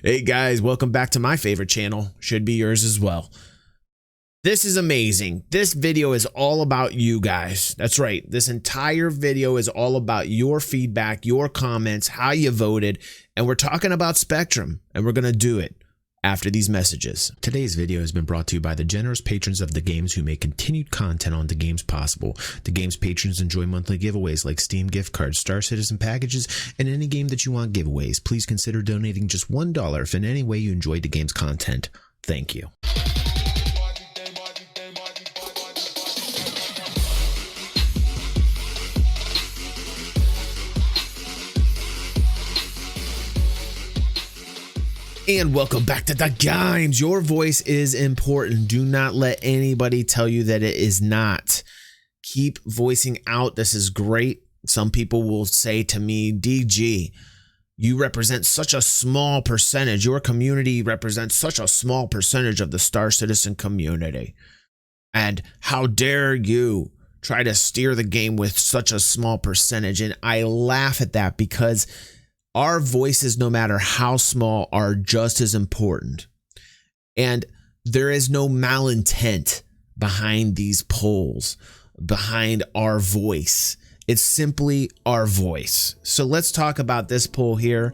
Hey guys, welcome back to my favorite channel. Should be yours as well. This is amazing. This video is all about you guys. That's right. This entire video is all about your feedback, your comments, how you voted, and we're talking about Spectrum, and we're going to do it after these messages. Today's video has been brought to you by the generous patrons of the games who make continued content on the games possible. The games patrons enjoy monthly giveaways like Steam gift cards, Star Citizen packages, and any game that you want giveaways. Please consider donating just $1 if in any way you enjoyed the game's content. Thank you. And welcome back to the games. Your voice is important. Do not let anybody tell you that it is not. Keep voicing out. This is great. Some people will say to me, DG, you represent such a small percentage. Your community represents such a small percentage of the Star Citizen community. And how dare you try to steer the game with such a small percentage? And I laugh at that because our voices, no matter how small, are just as important. And there is no malintent behind these polls, behind our voice. It's simply our voice. So let's talk about this poll here,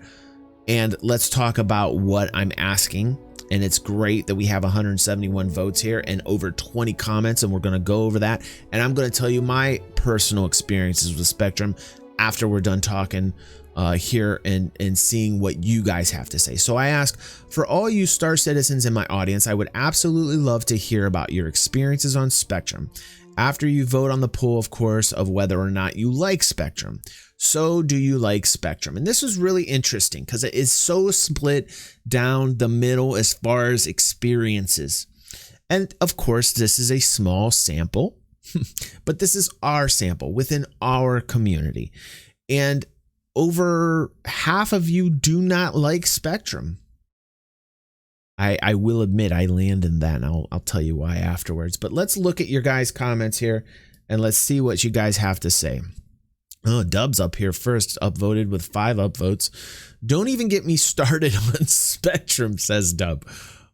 and let's talk about what I'm asking. And it's great that we have 171 votes here and over 20 comments, and we're going to go over that. And I'm going to tell you my personal experiences with Spectrum after we're done talking here and seeing what you guys have to say. So I ask, for all you Star Citizens in my audience, I would absolutely love to hear about your experiences on Spectrum. After you vote on the poll, of course, of whether or not you like Spectrum. So do you like Spectrum? And this is really interesting because it is so split down the middle as far as experiences. And of course, this is a small sample, but this is our sample within our community. And over half of you do not like Spectrum. I will admit I land in that, and I'll tell you why afterwards. But let's look at your guys' comments here, and let's see what you guys have to say. Oh, Dub's up here first, upvoted with 5 upvotes. Don't even get me started on Spectrum, says Dub.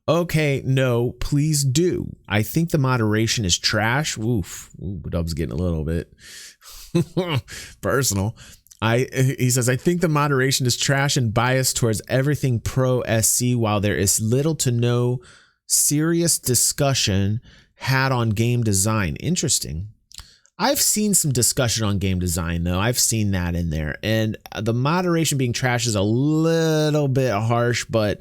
Okay, no, please do. I think the moderation is trash. Oof, ooh, Dub's getting a little bit personal. He says, I think the moderation is trash and biased towards everything pro SC, while there is little to no serious discussion had on game design. Interesting. I've seen some discussion on game design, though. I've seen that in there. And the moderation being trash is a little bit harsh, but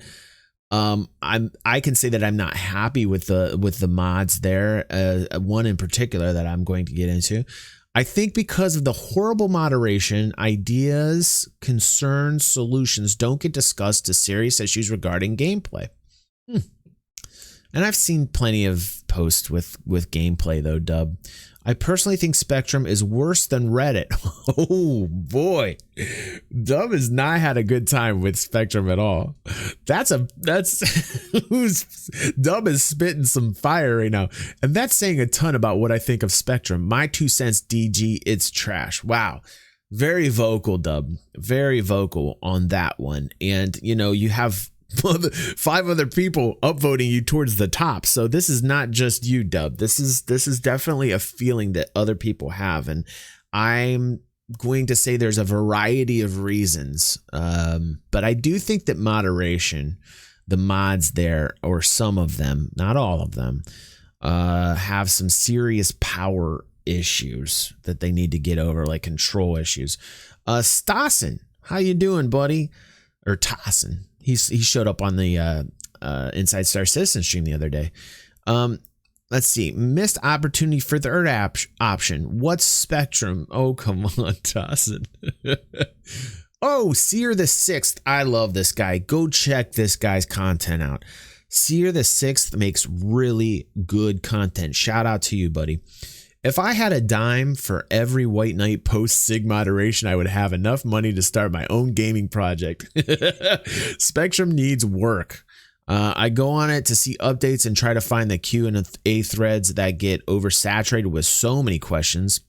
I can say that I'm not happy with the mods there. One in particular that I'm going to get into. I think because of the horrible moderation, ideas, concerns, solutions don't get discussed to serious issues regarding gameplay. And I've seen plenty of posts with gameplay, though, Dub. I personally think Spectrum is worse than Reddit. Oh, boy. Dub has not had a good time with Spectrum at all. That's Dub is spitting some fire right now. And that's saying a ton about what I think of Spectrum. My 2 cents, DG, it's trash. Wow. Very vocal, Dub. Very vocal on that one. And, you know, you have 5 other people upvoting you towards the top. So this is not just you, Dub. This is definitely a feeling that other people have. And I'm going to say there's a variety of reasons. But I do think that moderation, the mods there, or some of them, not all of them, have some serious power issues that they need to get over, like control issues. Stassen, how you doing, buddy? Or Tassin. He showed up on the Inside Star Citizen stream the other day. Let's see. Missed opportunity for third option. What's Spectrum? Oh, come on, Tassin. Oh, Seer the 6th. I love this guy. Go check this guy's content out. Seer the 6th makes really good content. Shout out to you, buddy. If I had a dime for every White Knight post Sig moderation, I would have enough money to start my own gaming project. Spectrum needs work. I go on it to see updates and try to find the Q and A threads that get oversaturated with so many questions.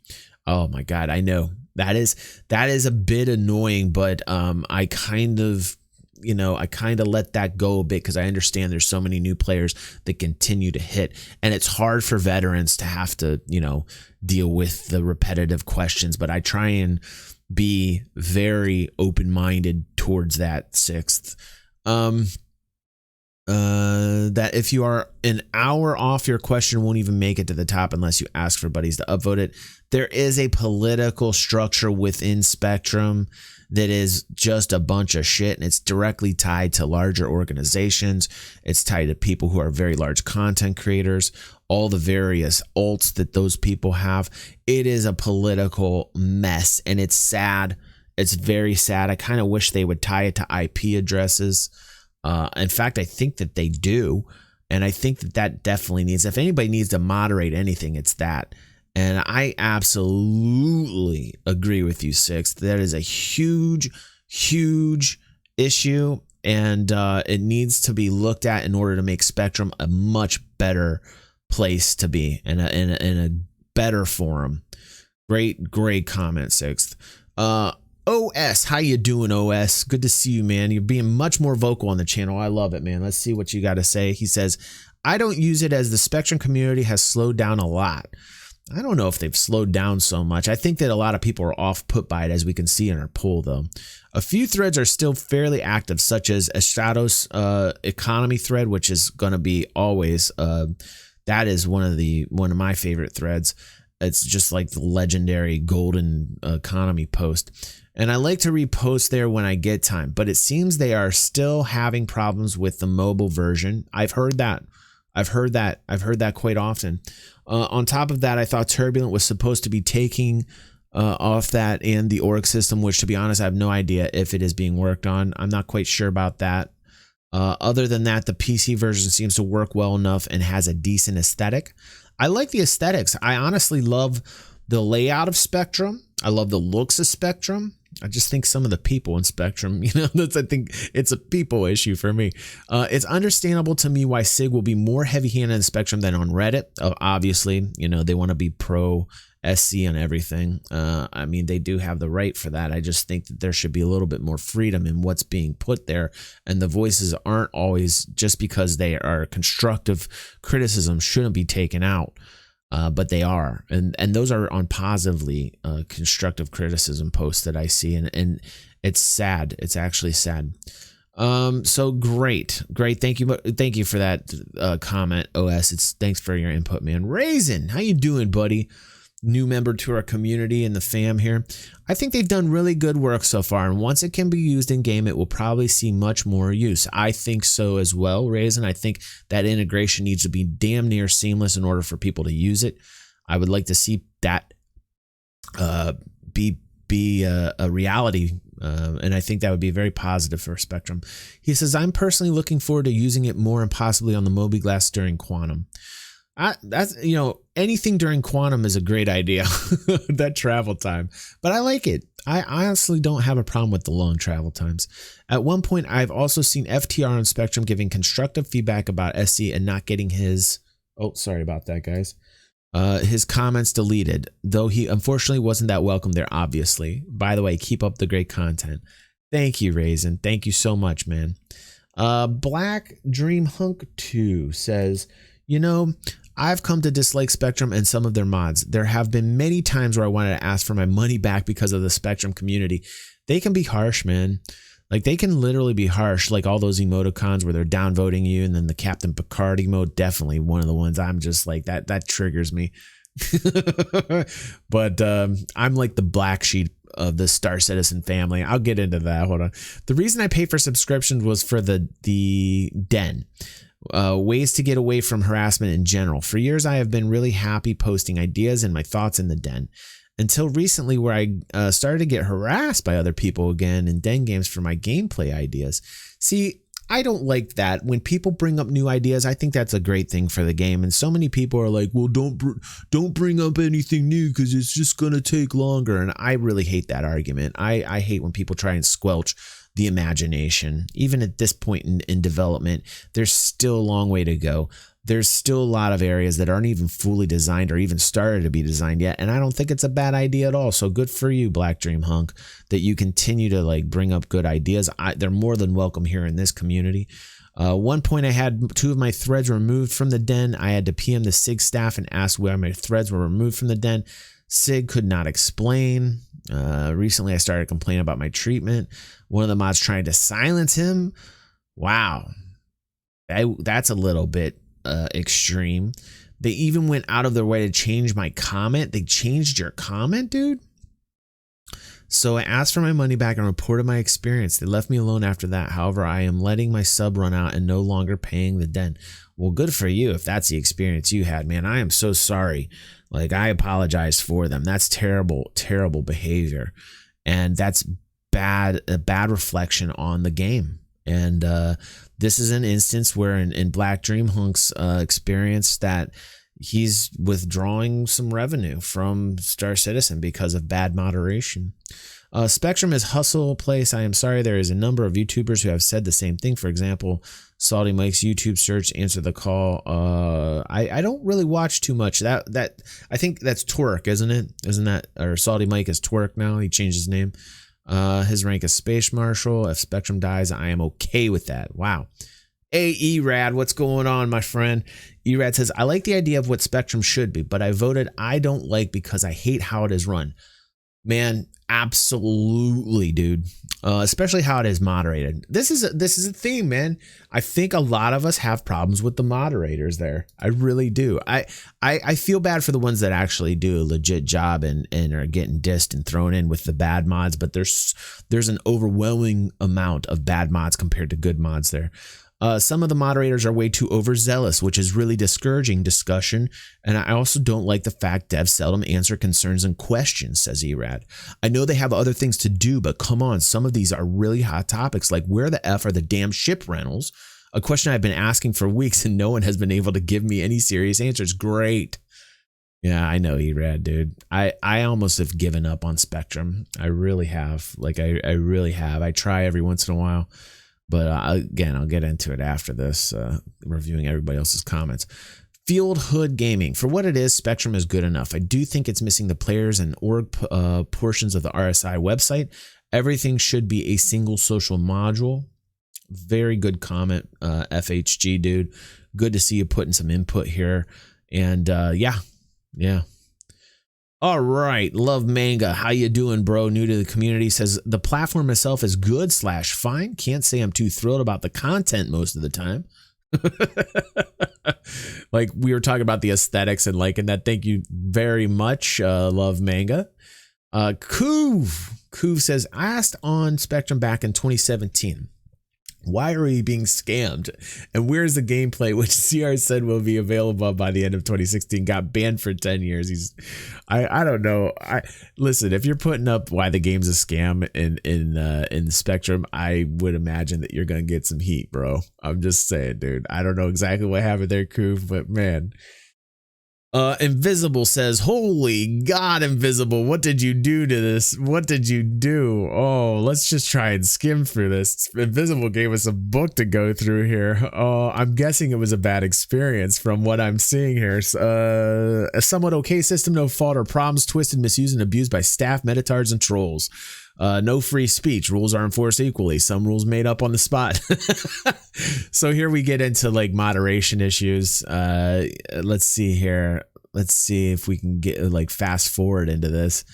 Oh my God, I know that is a bit annoying, but I kind of I kind of let that go a bit because I understand there's so many new players that continue to hit, and it's hard for veterans to have to, deal with the repetitive questions, but I try and be very open-minded towards that. Sixth, that if you are an hour off, your question won't even make it to the top unless you ask for buddies to upvote it. There is a political structure within Spectrum that is just a bunch of shit, and it's directly tied to larger organizations. It's tied to people who are very large content creators, all the various alts that those people have. It is a political mess, and it's sad. It's very sad. I kind of wish they would tie it to IP addresses. In fact, I think that they do. And I think that definitely needs, if anybody needs to moderate anything, it's that. And I absolutely agree with you, Sixth. That is a huge, huge issue. And it needs to be looked at in order to make Spectrum a much better place to be and in a better forum. Great comment, Sixth. OS, how you doing, OS? Good to see you, man. You're being much more vocal on the channel. I love it, man. Let's see what you got to say. He says, I don't use it as the Spectrum community has slowed down a lot. I don't know if they've slowed down so much. I think that a lot of people are off put by it, as we can see in our poll, though. A few threads are still fairly active, such as Estrados economy thread, which is going to be always, that is one of my favorite threads. It's just like the legendary golden economy post. And I like to repost there when I get time, but it seems they are still having problems with the mobile version. I've heard that quite often. On top of that, I thought Turbulent was supposed to be taking off that and the org system, which, to be honest, I have no idea if it is being worked on. I'm not quite sure about that. Other than that, the PC version seems to work well enough and has a decent aesthetic. I like the aesthetics. I honestly love the layout of Spectrum. I love the looks of Spectrum. I just think some of the people in Spectrum, I think it's a people issue for me. It's understandable to me why SIG will be more heavy-handed in Spectrum than on Reddit. Obviously, they want to be pro SC on everything. I mean, they do have the right for that. I just think that there should be a little bit more freedom in what's being put there. And the voices aren't always, just because they are constructive criticism, shouldn't be taken out. But they are, and those are on positively constructive criticism posts that I see, and it's sad. It's actually sad. So great. Thank you for that comment, OS. Thanks for your input, man. Drazen, how you doing, buddy? New member to our community and the fam here. I think they've done really good work so far, and once it can be used in game, it will probably see much more use. I think so as well, Drazen. I think that integration needs to be damn near seamless in order for people to use it. I would like to see that be a reality, and I think that would be very positive for Spectrum. He says, I'm personally looking forward to using it more and possibly on the mobiGlas during Quantum. That's anything during Quantum is a great idea. That travel time, but I like it. I honestly don't have a problem with the long travel times. At one point, I've also seen FTR on Spectrum giving constructive feedback about SC and not getting his, sorry about that, guys, his comments deleted, though he unfortunately wasn't that welcome there, obviously. By the way, keep up the great content. Thank you, Drazen. Thank you so much, man. Black Dream Hunk 2 says, I've come to dislike Spectrum and some of their mods. There have been many times where I wanted to ask for my money back because of the Spectrum community. They can be harsh, man. Like, they can literally be harsh, like all those emoticons where they're downvoting you, and then the Captain Picard emote, definitely one of the ones I'm just like, that triggers me. But I'm like the black sheep of the Star Citizen family. I'll get into that. Hold on. The reason I pay for subscriptions was for the den. Ways to get away from harassment in general. For years, I have been really happy posting ideas and my thoughts in the den. Until recently, where I started to get harassed by other people again in den games for my gameplay ideas. See, I don't like that. When people bring up new ideas, I think that's a great thing for the game. And so many people are like, well, don't bring up anything new because it's just going to take longer. And I really hate that argument. I hate when people try and squelch the imagination. Even at this point in development, there's still a long way to go. there's still a lot of areas that aren't even fully designed or even started to be designed yet. And I don't think it's a bad idea at all. So good for you, Black Dream Hunk, that you continue to like bring up good ideas. They're more than welcome here in this community. One point I had 2 of my threads removed from the den. I had to PM the SIG staff and ask why my threads were removed from the den. SIG could not explain. Recently, I started complaining about my treatment. One of the mods tried to silence him. Wow. That's a little bit extreme. They even went out of their way to change my comment. They changed your comment, dude? So I asked for my money back and reported my experience. They left me alone after that. However, I am letting my sub run out and no longer paying the den. Well, good for you if that's the experience you had, man. I am so sorry. Like, I apologize for them. That's terrible, terrible behavior. And that's a bad reflection on the game. And this is an instance where in Black Dream Hunk's experience that he's withdrawing some revenue from Star Citizen because of bad moderation. Spectrum is hustle place. I am sorry. There is a number of YouTubers who have said the same thing. For example, Salty Mike's YouTube search, answer the call. I don't really watch too much. That I think that's Twerk, isn't it? Isn't that, or Salty Mike is Twerk now? He changed his name. His rank is Space Marshal. If Spectrum dies, I am okay with that. Wow. Hey, Erad, what's going on, my friend? Erad says, I like the idea of what Spectrum should be, but I voted I don't like because I hate how it is run. Man, absolutely, dude. Especially how it is moderated. This is a theme, man. I think a lot of us have problems with the moderators there. I really do. I feel bad for the ones that actually do a legit job and are getting dissed and thrown in with the bad mods, but there's an overwhelming amount of bad mods compared to good mods there. Some of the moderators are way too overzealous, which is really discouraging discussion. And I also don't like the fact devs seldom answer concerns and questions, says Erad. I know they have other things to do, but come on, some of these are really hot topics, like where the F are the damn ship rentals? A question I've been asking for weeks and no one has been able to give me any serious answers. Great. Yeah, I know, Erad, dude. I almost have given up on Spectrum. I really have. Like, I really have. I try every once in a while. But again, I'll get into it after this, reviewing everybody else's comments. Field Hood Gaming. For what it is, Spectrum is good enough. I do think it's missing the players and org portions of the RSI website. Everything should be a single social module. Very good comment, FHG, dude. Good to see you putting some input here. And yeah. All right, Love Manga, how you doing, bro? New to the community, says the platform itself is good / fine. Can't say I'm too thrilled about the content most of the time. Like we were talking about the aesthetics and liking that. Thank you very much, Love Manga. KoKu says, I asked on Spectrum back in 2017. Why are we being scammed? And where's the gameplay, which CR said will be available by the end of 2016? Got banned for 10 years. I don't know. Listen, if you're putting up why the game's a scam in Spectrum, I would imagine that you're gonna get some heat, bro. I'm just saying, dude. I don't know exactly what happened there, Koof, but man. Invisible says, holy God, Invisible, what did you do to this? What did you do? Oh, let's just try and skim through this. Invisible gave us a book to go through here. Oh, I'm guessing it was a bad experience from what I'm seeing here. A somewhat okay system, no fault or problems, twisted, misused, and abused by staff, metatards, and trolls. No free speech. Rules are enforced equally. Some rules made up on the spot. So here we get into like moderation issues. Let's see here. Let's see if we can get like fast forward into this.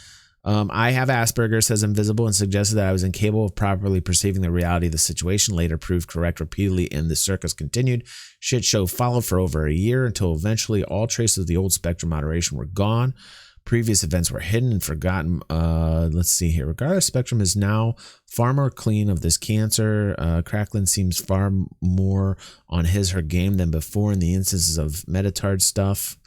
I have Asperger's, says Invisible, and suggested that I was incapable of properly perceiving the reality of the situation. Later proved correct repeatedly, and the circus continued. Shit show followed for over a year until eventually all traces of the old Spectrum moderation were gone. Previous events were hidden and forgotten. Let's see here. Regardless, Spectrum is now far more clean of this cancer. Cracklin seems far more on her game than before in the instances of Metatard stuff.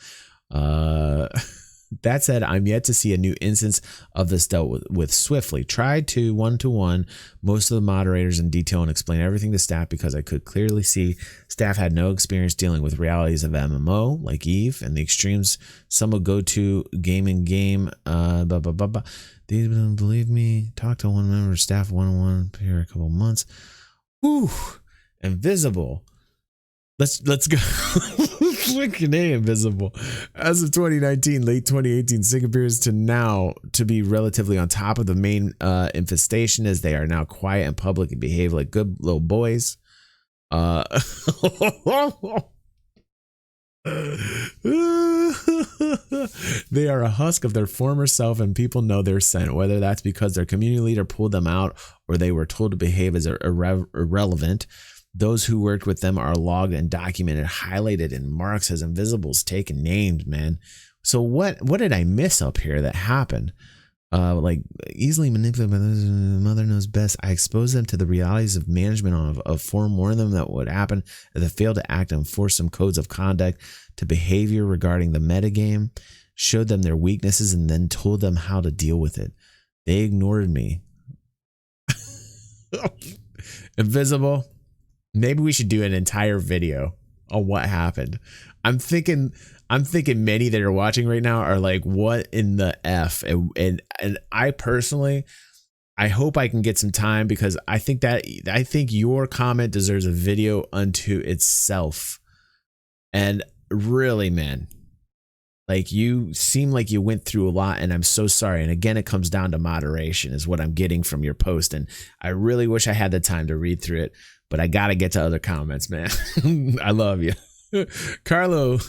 That said, I'm yet to see a new instance of this dealt with swiftly. Tried to one-to-one most of the moderators in detail and explain everything to staff because I could clearly see staff had no experience dealing with realities of MMO like Eve and the extremes some would go to game. They didn't believe me. Talked to one member of staff one-on-one here a couple months. Whew. Invisible. Let's go. Freaking A, Invisible. As of 2019, late 2018, Singh appears to now to be relatively on top of the main infestation, as they are now quiet and public and behave like good little boys. They are a husk of their former self, and people know their scent, whether that's because their community leader pulled them out or they were told to behave as irrelevant. Those who worked with them are logged and documented, highlighted in marks as invisibles, taken, named, man. So what did I miss up here that happened? Like easily manipulated by those mother knows best. I exposed them to the realities of management of form, warned them that would happen if they failed to act, and enforce some codes of conduct to behavior regarding the metagame, showed them their weaknesses, and then told them how to deal with it. They ignored me. Invisible. Maybe we should do an entire video on what happened. I'm thinking many that are watching right now are like, what in the F? And I personally, I hope I can get some time, because I think your comment deserves a video unto itself. And really, man, like, you seem like you went through a lot, and I'm so sorry. And again, it comes down to moderation is what I'm getting from your post. And I really wish I had the time to read through it, but I got to get to other comments, man. I love you. Carlo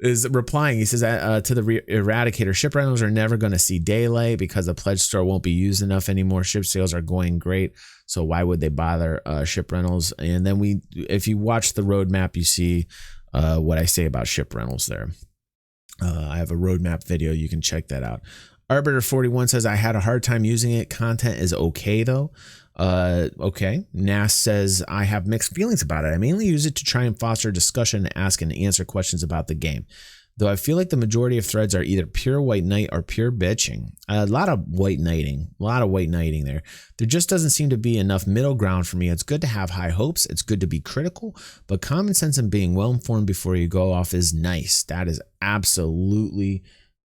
is replying. He says to the Eradicator, ship rentals are never going to see daylight because the pledge store won't be used enough anymore. Ship sales are going great, so why would they bother ship rentals? And then if you watch the roadmap, you see what I say about ship rentals there. I have a roadmap video. You can check that out. Arbiter 41 says, I had a hard time using it. Content is okay though. Okay. Nas says, I have mixed feelings about it. I mainly use it to try and foster discussion and ask and answer questions about the game, though I feel like the majority of threads are either pure white knight or pure bitching. A lot of white knighting there. There just doesn't seem to be enough middle ground for me. It's good to have high hopes. It's good to be critical, but common sense and being well informed before you go off is nice. That is absolutely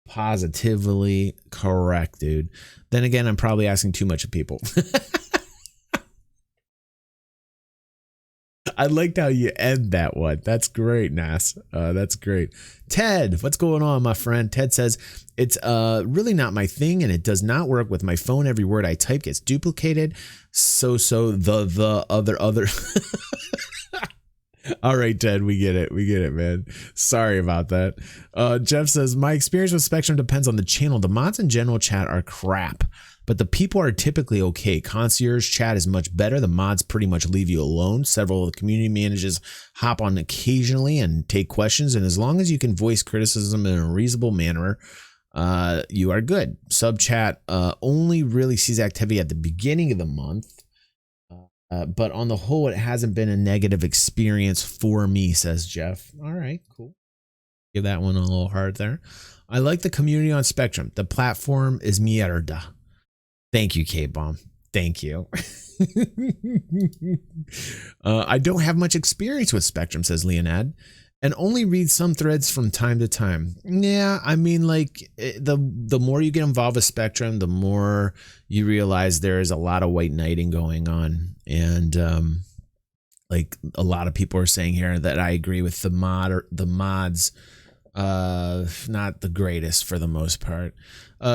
positively correct, dude. Then again, I'm probably asking too much of people. I liked how you end that one. That's great, Nas. That's great. Ted, what's going on, my friend? Ted says, it's really not my thing, and it does not work with my phone. Every word I type gets duplicated. So the other. All right, Ted, we get it, man. Sorry about that. Jeff says, my experience with Spectrum depends on the channel. The mods in general chat are crap, but the people are typically okay. Concierge chat is much better. The mods pretty much leave you alone. Several of the community managers hop on occasionally and take questions, and as long as you can voice criticism in a reasonable manner, you are good. Sub chat only really sees activity at the beginning of the month. But on the whole, it hasn't been a negative experience for me, says Jeff. All right, cool. Give that one a little heart there. I like the community on Spectrum. The platform is mierda. Thank you, K-Bomb. Thank you. I don't have much experience with Spectrum, says Leonad, and only read some threads from time to time. Yeah, I mean, like, the more you get involved with Spectrum, the more you realize there is a lot of white knighting going on. And like a lot of people are saying here, that I agree with the mods, not the greatest for the most part.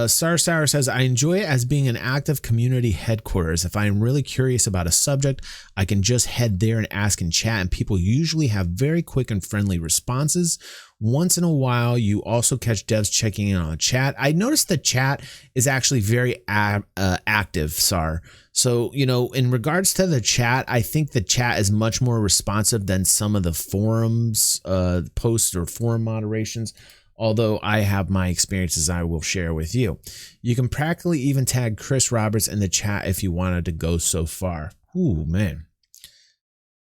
Sour says, I enjoy it as being an active community headquarters. If I am really curious about a subject, I can just head there and ask in chat, and people usually have very quick and friendly responses. Once in a while, you also catch devs checking in on the chat. I noticed the chat is actually very active, Sar. So, you know, in regards to the chat, I think the chat is much more responsive than some of the forums posts or forum moderations. Although I have my experiences I will share with you. You can practically even tag Chris Roberts in the chat if you wanted to go so far. Ooh, man.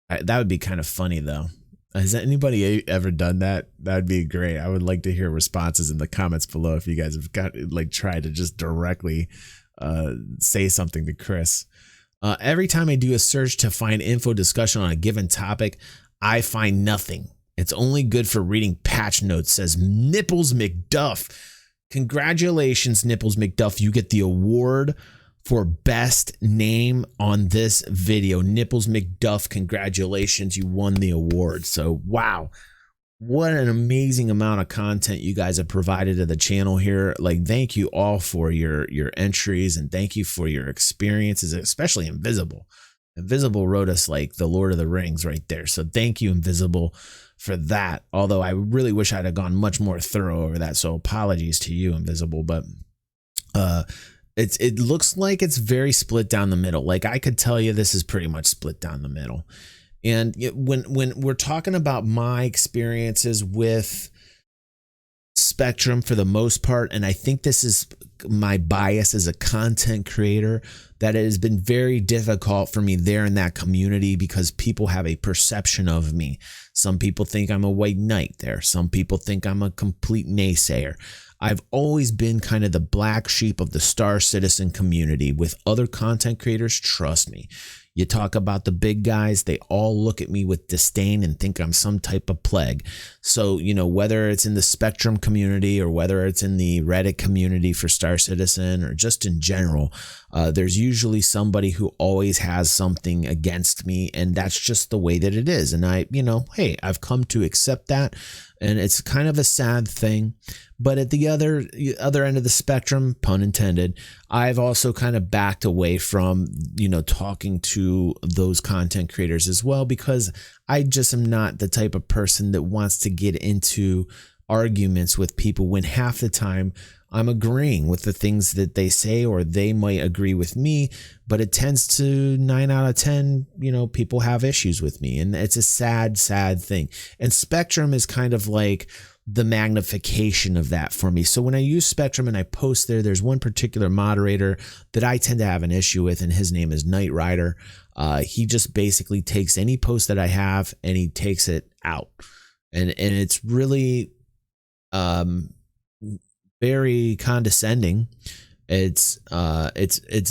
That would be kind of funny, though. Has anybody ever done that? That'd be great. I would like to hear responses in the comments below if you guys have got tried to just directly say something to Chris. Every time I do a search to find info discussion on a given topic, I find nothing. It's only good for reading patch notes, says Nipples McDuff. Congratulations, Nipples McDuff. You get the award for best name on this video. Nipples McDuff, congratulations. You won the award. So, wow. what an amazing amount of content you guys have provided to the channel here. Like, thank you all for your entries, and thank you for your experiences, especially Invisible. Invisible wrote us like the Lord of the Rings right there. So thank you, Invisible, for that. Although I really wish I'd have gone much more thorough over that. So apologies to you, Invisible. But it looks like it's very split down the middle. Like, I could tell you this is pretty much split down the middle. And when we're talking about my experiences with Spectrum for the most part, and I think this is my bias as a content creator, that it has been very difficult for me there in that community because people have a perception of me. Some people think I'm a white knight there. Some people think I'm a complete naysayer. I've always been kind of the black sheep of the Star Citizen community with other content creators. Trust me. You talk about the big guys, they all look at me with disdain and think I'm some type of plague. So, you know, whether it's in the Spectrum community or whether it's in the Reddit community for Star Citizen or just in general, there's usually somebody who always has something against me, and that's just the way that it is. And hey, I've come to accept that, and it's kind of a sad thing. But at the other end of the spectrum, pun intended, I've also kind of backed away from, talking to those content creators as well, because I just am not the type of person that wants to get into arguments with people when half the time I'm agreeing with the things that they say, or they might agree with me, but it tends to 9 out of 10, people have issues with me, and it's a sad, sad thing. And Spectrum is kind of like the magnification of that for me. So when I use Spectrum and I post there's one particular moderator that I tend to have an issue with, and his name is Knight Rider. He just basically takes any post that I have and he takes it out, and it's really very condescending. It's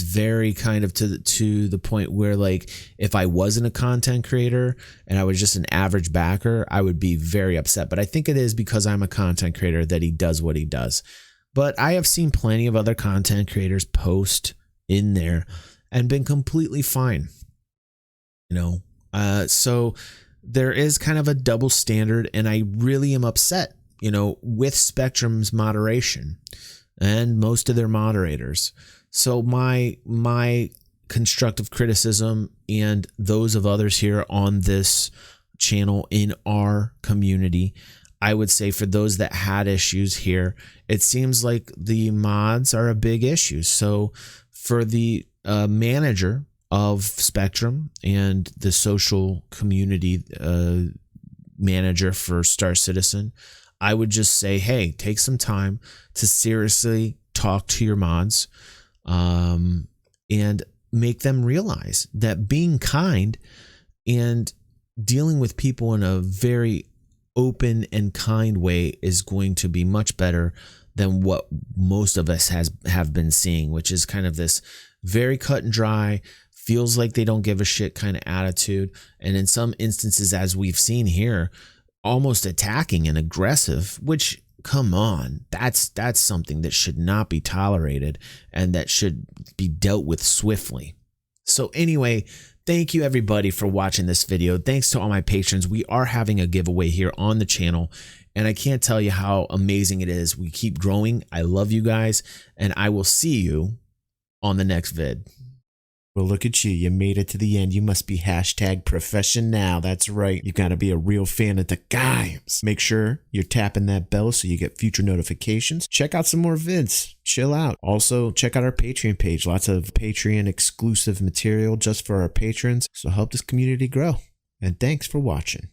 very kind of to the point where, like, if I wasn't a content creator and I was just an average backer, I would be very upset. But I think it is because I'm a content creator that he does what he does. But I have seen plenty of other content creators post in there and been completely fine. So there is kind of a double standard, and I really am upset, with Spectrum's moderation and most of their moderators. So my constructive criticism, and those of others here on this channel in our community, I would say for those that had issues here, it seems like the mods are a big issue. So for the manager of Spectrum and the social community manager for Star Citizen, I would just say, hey, take some time to seriously talk to your mods, and make them realize that being kind and dealing with people in a very open and kind way is going to be much better than what most of us have been seeing, which is kind of this very cut and dry, feels like they don't give a shit kind of attitude. And in some instances, as we've seen here, almost attacking and aggressive, which, come on, that's something that should not be tolerated and that should be dealt with swiftly. So anyway, thank you everybody for watching this video. Thanks to all my patrons. We are having a giveaway here on the channel, and I can't tell you how amazing it is. We keep growing. I love you guys, and I will see you on the next vid. Well, look at you. You made it to the end. You must be #profession_now. That's right. You got to be a real fan of the games. Make sure you're tapping that bell so you get future notifications. Check out some more vids. Chill out. Also, check out our Patreon page. Lots of Patreon exclusive material just for our patrons. So help this community grow. And thanks for watching.